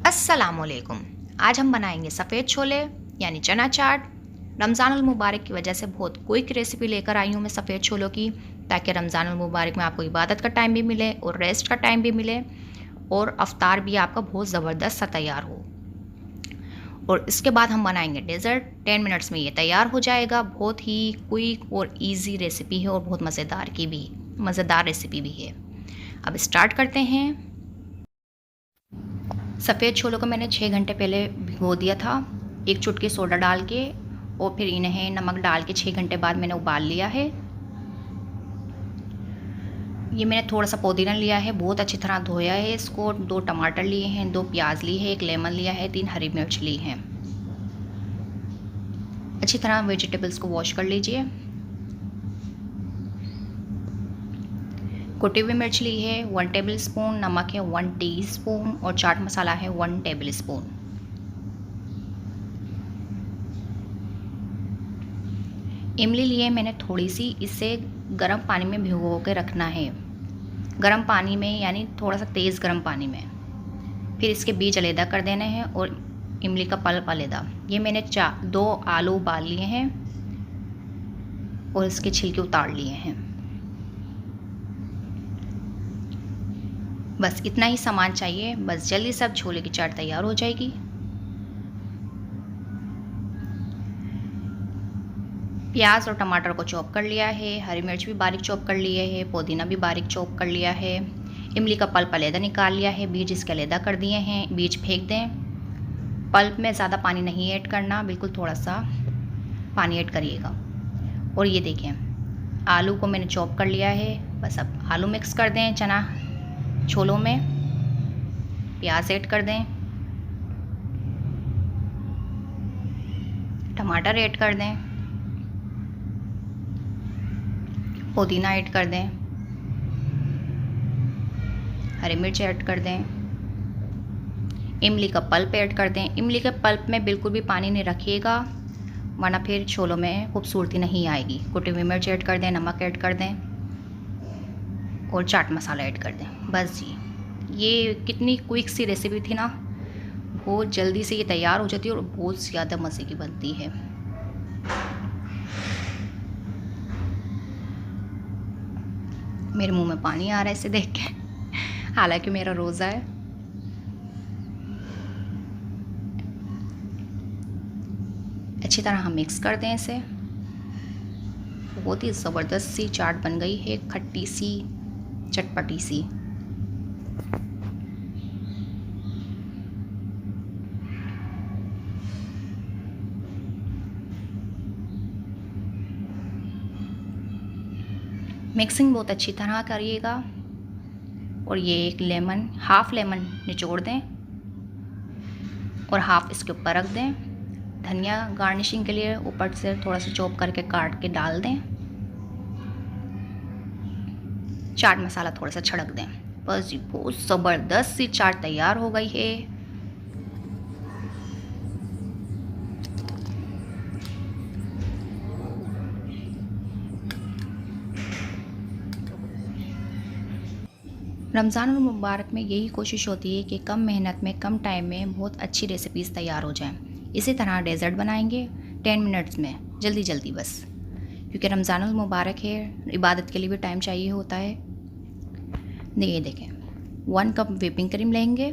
अस्सलाम वालेकुम। आज हम बनाएंगे सफ़ेद छोले यानी चना चाट। रमज़ान अल मुबारक की वजह से बहुत क्विक रेसिपी लेकर आई हूँ मैं सफ़ेद छोलों की, ताकि रमज़ान अल मुबारक में आपको इबादत का टाइम भी मिले और रेस्ट का टाइम भी मिले और अफ्तार भी आपका बहुत ज़बरदस्त सा तैयार हो। और इसके बाद हम बनाएंगे डेज़र्ट। 10 मिनट्स में ये तैयार हो जाएगा। बहुत ही क्विक और ईजी रेसिपी है और बहुत मज़ेदार रेसिपी भी है। अब स्टार्ट करते हैं। सफ़ेद छोलों को मैंने 6 घंटे पहले भिगो दिया था, एक चुटकी सोडा डाल के, और फिर इन्हें नमक डाल के 6 घंटे बाद मैंने उबाल लिया है। ये मैंने थोड़ा सा पुदीना लिया है, बहुत अच्छी तरह धोया है इसको। 2 टमाटर लिए हैं, 2 प्याज ली है, 1 लेमन लिया है, 3 हरी मिर्च ली हैं। अच्छी तरह वेजिटेबल्स को वॉश कर लीजिए। कुटी हुई मिर्च ली है 1 टेबल स्पून, नमक है 1 टीस्पून और चाट मसाला है 1 टेबल स्पून। इमली लिए मैंने थोड़ी सी, इसे गर्म पानी में भिगो के रखना है। गर्म पानी में यानी थोड़ा सा तेज़ गर्म पानी में। फिर इसके बीज अलहदा कर देने हैं और इमली का पल्प अलहदा। ये मैंने 2 आलू उबाल लिए हैं और इसके छिलके उतार लिए हैं। बस इतना ही सामान चाहिए, बस जल्दी सब छोले की चाट तैयार हो जाएगी। प्याज और टमाटर को चॉप कर लिया है, हरी मिर्च भी बारीक चॉप कर लिए है, पुदीना भी बारीक चॉप कर लिया है, इमली का पल्प अलहदा निकाल लिया है, बीज इसके अलहदा कर दिए हैं। बीज फेंक दें। पल्प में ज़्यादा पानी नहीं ऐड करना, बिल्कुल थोड़ा सा पानी ऐड करिएगा। और ये देखें, आलू को मैंने चॉप कर लिया है। बस अब आलू मिक्स कर दें चना छोलों में, प्याज ऐड कर दें, टमाटर ऐड कर दें, पुदीना ऐड कर दें, हरी मिर्च ऐड कर दें, इमली का पल्प ऐड कर दें। इमली के पल्प में बिल्कुल भी पानी नहीं रखिएगा, वरना फिर छोलों में खूबसूरती नहीं आएगी। कुटी हुई मिर्च ऐड कर दें, नमक ऐड कर दें और चाट मसाला ऐड कर दें। बस जी, ये कितनी क्विक सी रेसिपी थी ना, बहुत जल्दी से ये तैयार हो जाती है और बहुत ज़्यादा मज़े की बनती है। मेरे मुंह में पानी आ रहा है इसे देख के, हालांकि मेरा रोज़ा है। अच्छी तरह हम मिक्स कर दें इसे। बहुत ही ज़बरदस्त सी चाट बन गई है, खट्टी सी चटपटी सी। मिक्सिंग बहुत अच्छी तरह करिएगा। और ये एक लेमन, हाफ लेमन निचोड़ दें और हाफ इसके ऊपर रख दें। धनिया गार्निशिंग के लिए ऊपर से थोड़ा सा चॉप करके काट के डाल दें। चाट मसाला थोड़ा सा छिड़क दें। बस जी, बहुत ज़बरदस्त सी चाट तैयार हो गई है। रमज़ान और मुबारक में यही कोशिश होती है कि कम मेहनत में कम टाइम में बहुत अच्छी रेसिपीज़ तैयार हो जाएं। इसी तरह डेज़र्ट बनाएंगे 10 मिनट्स में, जल्दी जल्दी बस, क्योंकि रमज़ान और मुबारक है, इबादत के लिए भी टाइम चाहिए होता है। ये देखें, 1 कप व्हिपिंग क्रीम लेंगे,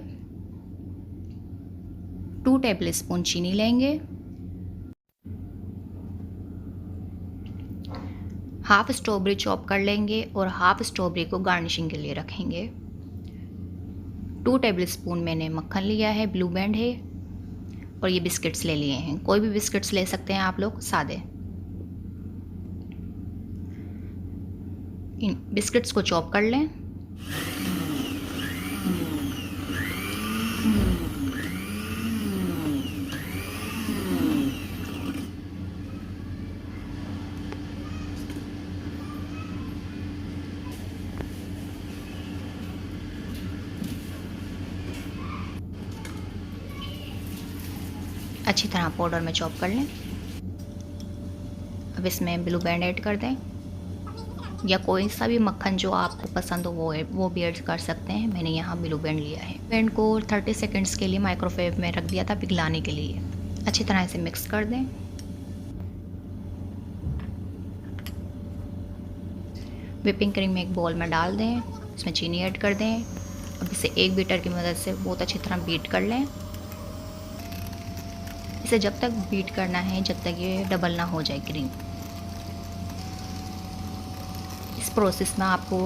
2 टेबल स्पून चीनी लेंगे, हाफ स्ट्रॉबेरी चॉप कर लेंगे और हाफ स्ट्रॉबेरी को गार्निशिंग के लिए रखेंगे। 2 टेबल स्पून मैंने मक्खन लिया है, ब्लू बैंड है, और ये बिस्किट्स ले लिए हैं। कोई भी बिस्किट्स ले सकते हैं आप लोग, सादे। इन बिस्किट्स को चॉप कर लें। अच्छी तरह पाउडर में चॉप कर लें। अब इसमें ब्लू बैंड ऐड कर दें। या कोई सा भी मक्खन जो आपको पसंद हो वो भी ऐड कर सकते हैं। मैंने यहाँ ब्लू बैंड लिया है। बैंड को 30 सेकंड्स के लिए माइक्रोवेव में रख दिया था पिघलाने के लिए। अच्छी तरह से मिक्स कर दें। व्हिपिंग क्रीम एक बाउल में डाल दें, इसमें चीनी ऐड कर दें। अब इसे एक बीटर की मदद से बहुत अच्छी तरह बीट कर लें। इसे जब तक बीट करना है जब तक ये डबल ना हो जाए क्रीम। इस प्रोसेस में आपको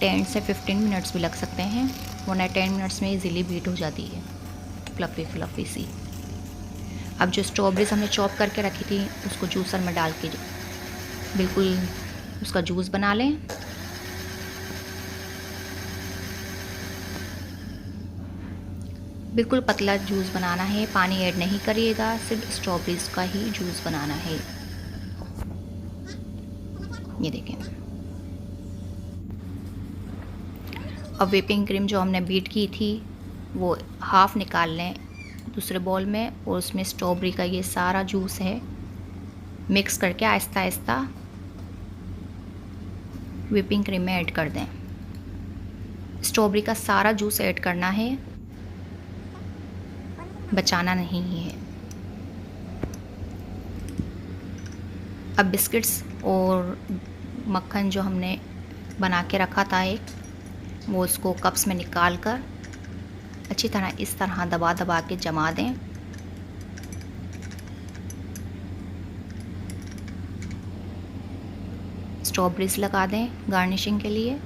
10 से 15 मिनट्स भी लग सकते हैं, वरना 10 मिनट्स में इजीली बीट हो जाती है, फ्लफ़ी सी। अब जो स्ट्रॉबेरीज हमने चॉप करके रखी थी उसको जूसर में डाल के बिल्कुल उसका जूस बना लें। बिल्कुल पतला जूस बनाना है, पानी ऐड नहीं करिएगा, सिर्फ स्ट्रॉबेरीज का ही जूस बनाना है। ये देखें। अब व्हिपिंग क्रीम जो हमने बीट की थी वो हाफ़ निकाल लें दूसरे बाउल में, और उसमें स्ट्रॉबेरी का ये सारा जूस है मिक्स करके आहिस्ता आहिस्ता व्हिपिंग क्रीम में ऐड कर दें। स्ट्रॉबेरी का सारा जूस ऐड करना है, बचाना नहीं है। अब बिस्किट्स और मक्खन जो हमने बना के रखा था वो उसको कप्स में निकाल कर अच्छी तरह इस तरह दबा दबा के जमा दें। स्ट्रॉबेरीज लगा दें गार्निशिंग के लिए।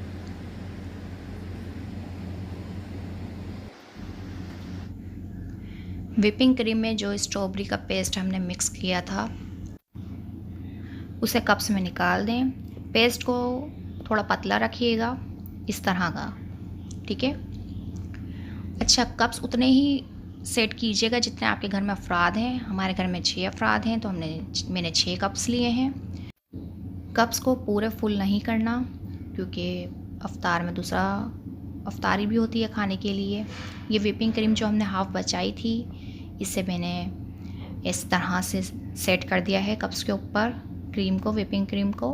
व्हिपिंग क्रीम में जो स्ट्रॉबेरी का पेस्ट हमने मिक्स किया था उसे कप्स में निकाल दें। पेस्ट को थोड़ा पतला रखिएगा, इस तरह का, ठीक है। अच्छा, कप्स उतने ही सेट कीजिएगा जितने आपके घर में अफराद हैं। हमारे घर में 6 अफराद हैं तो मैंने 6 कप्स लिए हैं। कप्स को पूरे फुल नहीं करना क्योंकि अफ्तार में दूसरा अफ्तारी भी होती है खाने के लिए। ये व्हिपिंग क्रीम जो हमने हाफ़ बचाई थी इसे मैंने इस तरह से सेट कर दिया है कप्स के ऊपर क्रीम को, व्हिपिंग क्रीम को।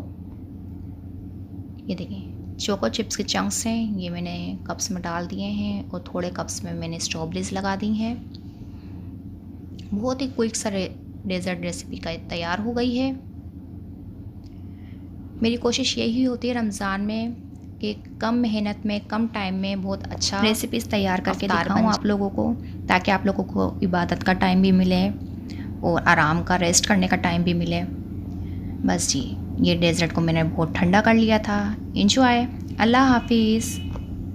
ये देखिए चोको चिप्स के चंक्स हैं, ये मैंने कप्स में डाल दिए हैं और थोड़े कप्स में मैंने स्ट्रॉबेरीज लगा दी हैं। बहुत ही क्विक सा डेज़र्ट रेसिपी का तैयार हो गई है। मेरी कोशिश यही होती है रमज़ान में कि कम मेहनत में कम टाइम में बहुत अच्छा रेसिपीज़ तैयार करके दिखाऊँ आप लोगों को, ताकि आप लोगों को इबादत का टाइम भी मिले और आराम का रेस्ट करने का टाइम भी मिले। बस जी, ये डेज़र्ट को मैंने बहुत ठंडा कर लिया था। एंजॉय। अल्लाह हाफिज़।